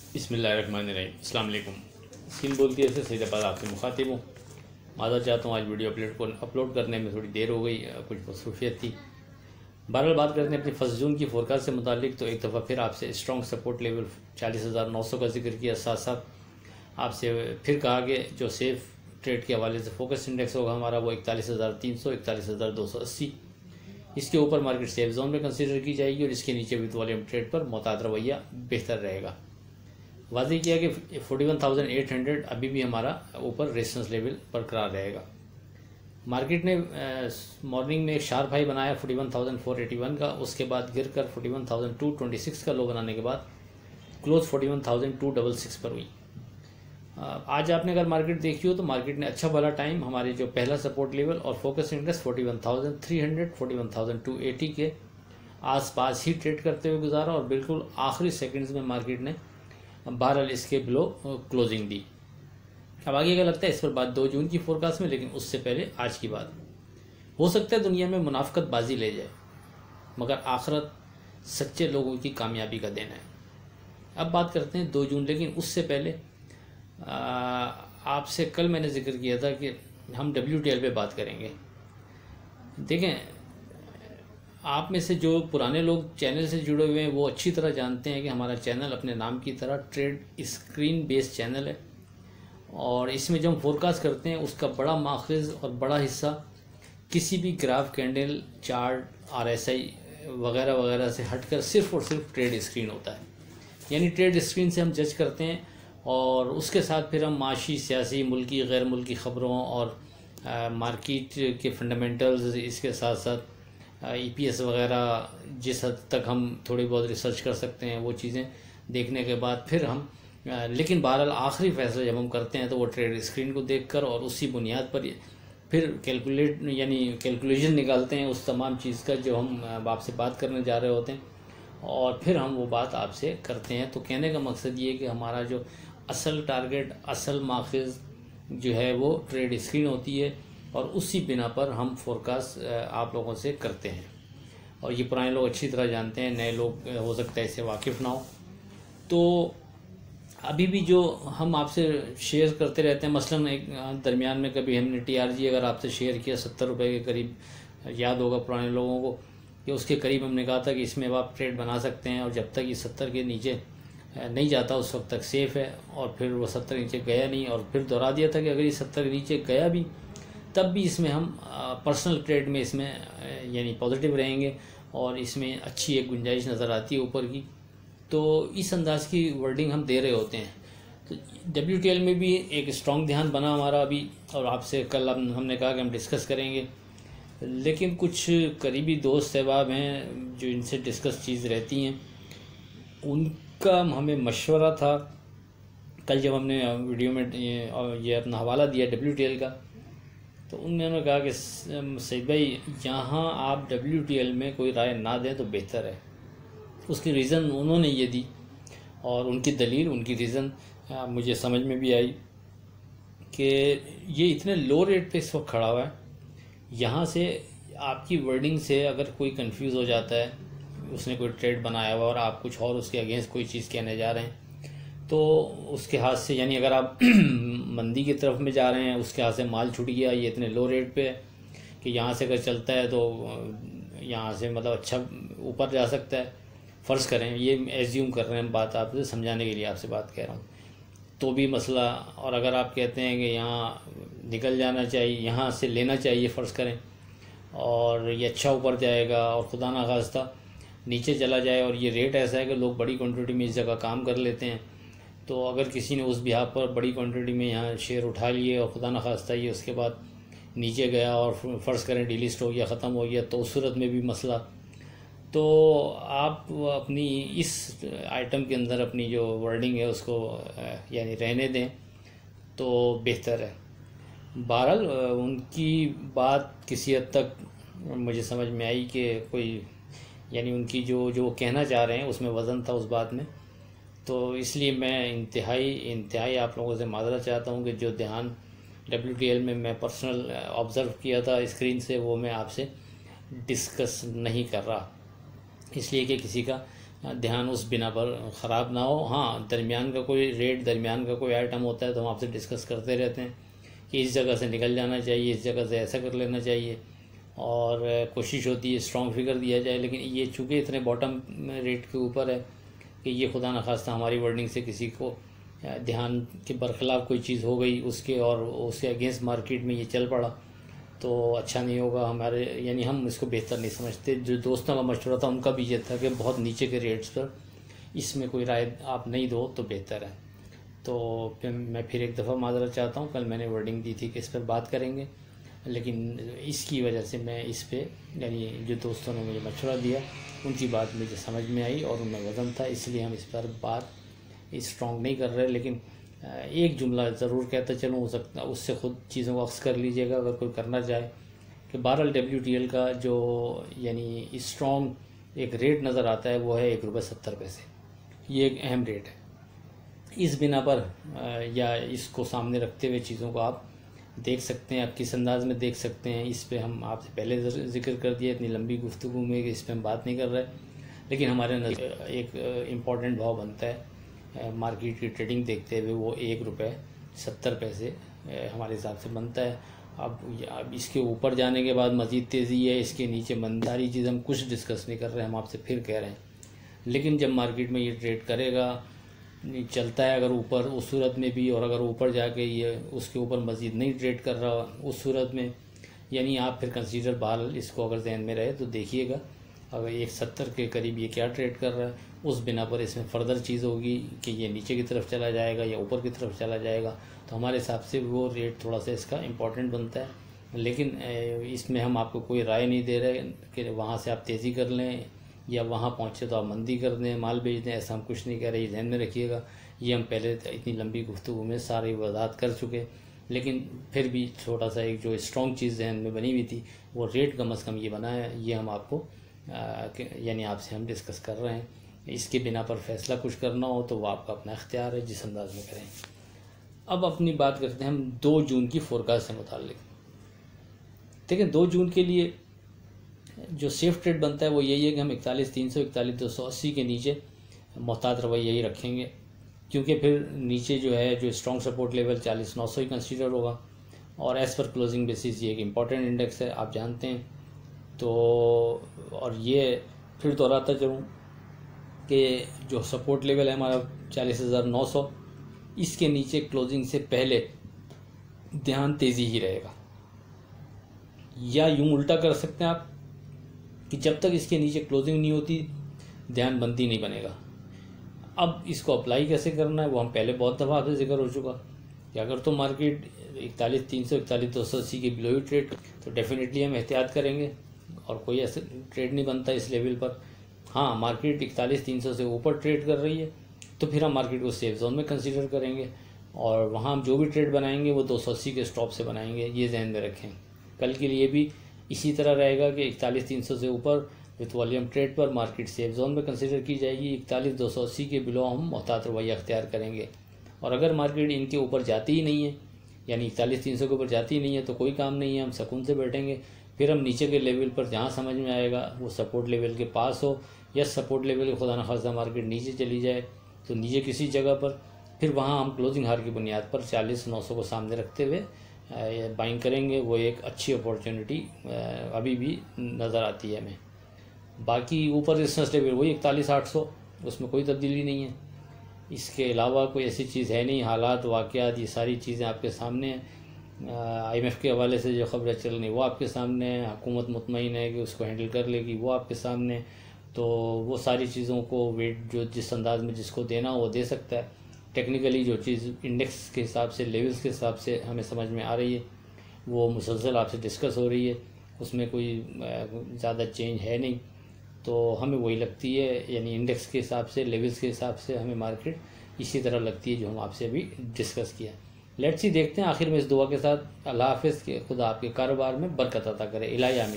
बिस्मिल्लाहिर्रहमानिर्रहीम। अस्सलाम वालेकुम। स्किन बोलती है सैदाबाद आपसे मुखातिब हूँ। माज़रत चाहता हूँ, आज वीडियो अपलोड करने में थोड़ी देर हो गई, कुछ मसरूफियत थी। बहरहाल बात करते हैं अपनी फर्स्ट जून की फोरकास्ट से मुतालिक। तो एक दफ़ा फिर आपसे स्ट्रॉन्ग सपोर्ट लेवल 40,900 का जिक्र किया, साथ साथ आपसे फिर कहा कि जो सेफ ट्रेड के हवाले से फोकस इंडेक्स होगा हमारा वो 41,300 41,280, इसके ऊपर मार्केट सेफ जोन में कंसीडर की जाएगी और इसके नीचे विद वॉल्यूम ट्रेड पर मुताद रवैया बेहतर रहेगा। वाज़ेह किया कि 41,800 अभी भी हमारा ऊपर रेजिस्टेंस लेवल बरकरार रहेगा। मार्केट ने मॉर्निंग में एक शार्प हाई बनाया 41,481 का, उसके बाद गिर कर 41,226 का लो बनाने के बाद क्लोज 41,266 पर हुई। आज आपने अगर मार्केट देखी हो तो मार्केट ने अच्छा वाला टाइम हमारे जो पहला सपोर्ट लेवल और फोकस इंडेक्स 41,300 41,280 के आसपास ही ट्रेड करते हुए गुजारा और बिल्कुल आखिरी सेकंड्स में मार्केट ने बहरहाल इसके बिलो क्लोजिंग दी। अब आगे क्या लगता है इस पर बात 2 जून की फोरकास्ट में, लेकिन उससे पहले आज की बात। हो सकता है दुनिया में मुनाफकत बाजी ले जाए, मगर आखिरत सच्चे लोगों की कामयाबी का देना है। अब बात करते हैं 2 जून, लेकिन उससे पहले आपसे कल मैंने जिक्र किया था कि हम WTL पे बात करेंगे। देखें, आप में से जो पुराने लोग चैनल से जुड़े हुए हैं वो अच्छी तरह जानते हैं कि हमारा चैनल अपने नाम की तरह ट्रेड स्क्रीन बेस्ड चैनल है और इसमें जब हम फोरकास्ट करते हैं उसका बड़ा माखज़ और बड़ा हिस्सा किसी भी ग्राफ, कैंडल, चार्ट, RSI वगैरह वगैरह से हटकर सिर्फ़ और सिर्फ ट्रेड स्क्रीन होता है। यानी ट्रेड स्क्रीन से हम जज करते हैं और उसके साथ फिर हम माशी, सियासी, मुल्की, गैर मुल्की ख़बरों और मार्केट के फंडामेंटल्स, इसके साथ साथ EPS वगैरह जिस हद तक हम थोड़ी बहुत रिसर्च कर सकते हैं वो चीज़ें देखने के बाद फिर हम लेकिन बहरहाल आखिरी फैसला जब हम करते हैं तो वो ट्रेड स्क्रीन को देखकर और उसी बुनियाद पर फिर कैलकुलेशन निकालते हैं उस तमाम चीज़ का जो हम आपसे बात करने जा रहे होते हैं और फिर हम वो बात आपसे करते हैं। तो कहने का मकसद ये है कि हमारा जो असल टारगेट, असल माखज़ जो है वो ट्रेड स्क्रीन होती है और उसी बिना पर हम फोरकास्ट आप लोगों से करते हैं। और ये पुराने लोग अच्छी तरह जानते हैं, नए लोग हो सकता है इससे वाकिफ़ ना हो। तो अभी भी जो हम आपसे शेयर करते रहते हैं, मसलन एक दरमियान में कभी हमने TRG अगर आपसे शेयर किया 70 रुपये के करीब, याद होगा पुराने लोगों को कि उसके करीब हमने कहा था कि इसमें आप ट्रेड बना सकते हैं और जब तक ये 70 के नीचे नहीं जाता उस वक्त तक सेफ़ है। और फिर वो 70 के नीचे गया नहीं और फिर दोहरा दिया था कि अगर ये 70 के नीचे गया भी तब भी इसमें हम पर्सनल ट्रेड में इसमें यानी पॉजिटिव रहेंगे और इसमें अच्छी एक गुंजाइश नज़र आती है ऊपर की। तो इस अंदाज की वर्डिंग हम दे रहे होते हैं। तो WTL में भी एक स्ट्रॉन्ग ध्यान बना हमारा अभी और आपसे कल हमने कहा कि हम डिस्कस करेंगे, लेकिन कुछ करीबी दोस्त अहबाब हैं जो इनसे डिस्कस चीज़ रहती हैं, उनका हमें मशवरा था कल जब हमने वीडियो में ये अपना हवाला दिया WTL का। तो उन्होंने कहा कि सईद भाई यहाँ आप WTL में कोई राय ना दें तो बेहतर है। उसकी रीज़न उन्होंने ये दी और उनकी दलील, उनकी रीज़न मुझे समझ में भी आई कि ये इतने लो रेट पे इस वक्त खड़ा हुआ है, यहाँ से आपकी वर्डिंग से अगर कोई कंफ्यूज हो जाता है, उसने कोई ट्रेड बनाया हुआ और आप कुछ और उसके अगेंस्ट कोई चीज़ कहने जा रहे हैं तो उसके हाथ से, यानी अगर आप मंदी की तरफ में जा रहे हैं उसके हाथ से माल छूट गया, ये इतने लो रेट पे है कि यहाँ से अगर चलता है तो यहाँ से मतलब अच्छा ऊपर जा सकता है। फ़र्ज़ करें, ये एज्यूम कर रहे हैं, बात आपसे समझाने के लिए आपसे बात कह रहा हूँ, तो भी मसला। और अगर आप कहते हैं कि यहाँ निकल जाना चाहिए, यहाँ से लेना चाहिए फ़र्ज़ करें, और ये अच्छा ऊपर जाएगा और खुदा ना खास्ता नीचे चला जाए और ये रेट ऐसा है कि लोग बड़ी क्वांटिटी में इस जगह काम कर लेते हैं, तो अगर किसी ने उस बिहाफ पर बड़ी क्वांटिटी में यहाँ शेयर उठा लिए और खुदा न खास्ता ये उसके बाद नीचे गया और फ़र्ज़ करें डीलिस्ट हो गया, ख़त्म हो गया, तो उस सूरत में भी मसला। तो आप अपनी इस आइटम के अंदर अपनी जो वर्डिंग है उसको यानी रहने दें तो बेहतर है। बहरहाल उनकी बात किसी हद तक मुझे समझ में आई कि कोई यानी उनकी जो कहना चाह रहे हैं उसमें वज़न था उस बात में। तो इसलिए मैं इंतहाई आप लोगों से माज़रत चाहता हूँ कि जो ध्यान WTL में मैं पर्सनल ऑब्ज़र्व किया था स्क्रीन से वो मैं आपसे डिस्कस नहीं कर रहा, इसलिए कि किसी का ध्यान उस बिना पर ख़राब ना हो। हाँ, दरमियान का कोई रेट, दरमियान का कोई आइटम होता है तो हम आपसे डिस्कस करते रहते हैं कि इस जगह से निकल जाना चाहिए, इस जगह से ऐसा कर लेना चाहिए, और कोशिश होती है स्ट्रॉन्ग फिगर दिया जाए। लेकिन ये चूँकि इतने बॉटम रेट के ऊपर है कि ये खुदा न खास्ता हमारी वर्डिंग से किसी को ध्यान के बरखिलाफ़ कोई चीज़ हो गई उसके, और उसके अगेंस्ट मार्केट में ये चल पड़ा तो अच्छा नहीं होगा हमारे, यानी हम इसको बेहतर नहीं समझते। जो दोस्तों का मशवरा था उनका भी ये था कि बहुत नीचे के रेट्स पर इसमें कोई राय आप नहीं दो तो बेहतर है। तो मैं फिर एक दफ़ा माजरत चाहता हूँ, कल मैंने वर्डिंग दी थी कि इस पर बात करेंगे, लेकिन इसकी वजह से मैं इस पर, यानी जो दोस्तों ने मुझे मशवरा दिया उनकी बात मुझे समझ में आई और उनमें वज़न था, इसलिए हम इस पर बात स्ट्रॉन्ग नहीं कर रहे। लेकिन एक जुमला ज़रूर कहता चलूँ, हो सकता उससे ख़ुद चीज़ों को अक्स कर लीजिएगा अगर कोई करना चाहे, कि बहरहाल WTL का जो यानी स्ट्रॉन्ग एक रेट नज़र आता है वो है ₹1.70। ये एक अहम रेट है। इस बिना पर या इसको सामने रखते हुए चीज़ों को आप देख सकते हैं, आप किस अंदाज में देख सकते हैं, इस पे हम आपसे पहले जिक्र कर दिया, इतनी लंबी गुफ्तगू में कि इस पर हम बात नहीं कर रहे। लेकिन हमारे नज़र एक इम्पॉर्टेंट भाव बनता है मार्केट की ट्रेडिंग देखते हुए, वो ₹1.70 हमारे हिसाब से बनता है। अब इसके ऊपर जाने के बाद मज़ीद तेज़ी है, इसके नीचे मंदारी चीज़ हम कुछ डिस्कस नहीं कर रहे, हम आपसे फिर कह रहे हैं। लेकिन जब मार्केट में ये ट्रेड करेगा, चलता है अगर ऊपर, उस सूरत में भी, और अगर ऊपर जाके ये उसके ऊपर मज़ीद नहीं ट्रेड कर रहा उस सूरत में, यानी आप फिर कंसीडर बहरहाल इसको अगर जहन में रहे तो देखिएगा अगर 1.70 के करीब ये क्या ट्रेड कर रहा है, उस बिना पर इसमें फ़र्दर चीज़ होगी कि ये नीचे की तरफ चला जाएगा या ऊपर की तरफ चला जाएगा, तो हमारे हिसाब से वो रेट थोड़ा सा इसका इम्पोर्टेंट बनता है। लेकिन इसमें हम आपको कोई राय नहीं दे रहे कि वहाँ से आप तेज़ी कर लें या वहाँ पहुँचे तो आप मंदी कर दें, माल बेच दें, ऐसा हम कुछ नहीं कह रहे, ये ध्यान में रखिएगा। ये हम पहले इतनी लंबी गुफ्तगू में सारी वजाहत कर चुके, लेकिन फिर भी छोटा सा एक जो स्ट्रॉन्ग चीज़ जहन में बनी हुई थी वो रेट कम अज़ कम ये बना है, ये हम आपको यानी आपसे हम डिस्कस कर रहे हैं। इसके बिना पर फैसला कुछ करना हो तो वो आपका अपना इख्तियार है, जिस अंदाज में करें। अब अपनी बात करते हैं हम 2 जून की फोरकास्ट से मुताल्लिक। देखिए 2 जून के लिए जो सेफ ट्रेड बनता है वो यही है कि हम 41,300 41,280 के नीचे मोहतात रवैया यही रखेंगे, क्योंकि फिर नीचे जो है जो स्ट्रॉन्ग सपोर्ट लेवल 40,900 ही कंसीडर होगा, और एज़ पर क्लोजिंग बेसिस ये एक इम्पॉर्टेंट इंडेक्स है, आप जानते हैं। तो और ये फिर दोहराता चलूँ कि जो सपोर्ट लेवल है हमारा 40,900, इसके नीचे क्लोजिंग से पहले ध्यान तेज़ी ही रहेगा, या यूँ उल्टा कर सकते हैं आप कि जब तक इसके नीचे क्लोजिंग नहीं होती ध्यान बंदी नहीं बनेगा। अब इसको अप्लाई कैसे करना है वो हम पहले बहुत दफ़ा आपसे जिक्र हो चुका कि अगर तो मार्केट 41,300 41,280 के बिलो ही ट्रेड तो डेफिनेटली हम एहतियात करेंगे और कोई ऐसे ट्रेड नहीं बनता इस लेवल पर। हाँ, मार्केट 41,300 से ऊपर ट्रेड कर रही है तो फिर हम मार्केट को सेफ जोन में कंसीडर करेंगे, और वहाँ हम जो भी ट्रेड बनाएंगे वो 280 के स्टॉप से बनाएंगे, ये जहन में रखें। कल के लिए भी इसी तरह रहेगा कि 41,300 से ऊपर विथ वॉल्यूम ट्रेड पर मार्केट सेफ जोन में कंसीडर की जाएगी, 41,280 के बिलो हम मोहतात रवैया अख्तियार करेंगे। और अगर मार्केट इनके ऊपर जाती ही नहीं है, यानी 41,300 के ऊपर जाती ही नहीं है, तो कोई काम नहीं है, हम सुकून से बैठेंगे। फिर हम नीचे के लेवल पर जहाँ समझ में आएगा वो सपोर्ट लेवल के पास हो या सपोर्ट लेवल के खुदा न खास्ता मार्केट नीचे चली जाए तो नीचे किसी जगह पर, फिर वहाँ हम क्लोजिंग हार की बुनियाद पर 40,900 को सामने रखते हुए बाइंग करेंगे। वो एक अच्छी अपॉर्चुनिटी अभी भी नज़र आती है हमें। बाकी ऊपर रेजिस्टेंस लेवल वही 41,800, उसमें कोई तब्दीली नहीं है। इसके अलावा कोई ऐसी चीज़ है नहीं, हालात वाक़यात ये सारी चीज़ें आपके सामने हैं। IMF के हवाले से जो खबरें चल रही वो आपके सामने है, हुकूमत मुतमईन है कि उसको हैंडल कर लेगी वो आपके सामने। तो वो सारी चीज़ों को वेट जो जिस अंदाज में जिसको देना हो वो दे सकता है। टेक्निकली जो चीज़ इंडेक्स के हिसाब से, लेवल्स के हिसाब से हमें समझ में आ रही है वो मुसलसल आपसे डिस्कस हो रही है, उसमें कोई ज़्यादा चेंज है नहीं। तो हमें वही लगती है, यानी इंडेक्स के हिसाब से, लेवल्स के हिसाब से हमें मार्केट इसी तरह लगती है जो हम आपसे अभी डिस्कस किया। लेट्स सी देखते हैं आखिर में इस दुआ के साथ। अल्लाह हाफ़िज़, के खुदा आपके कारोबार में बरकत अता करे। इलाही आमीन।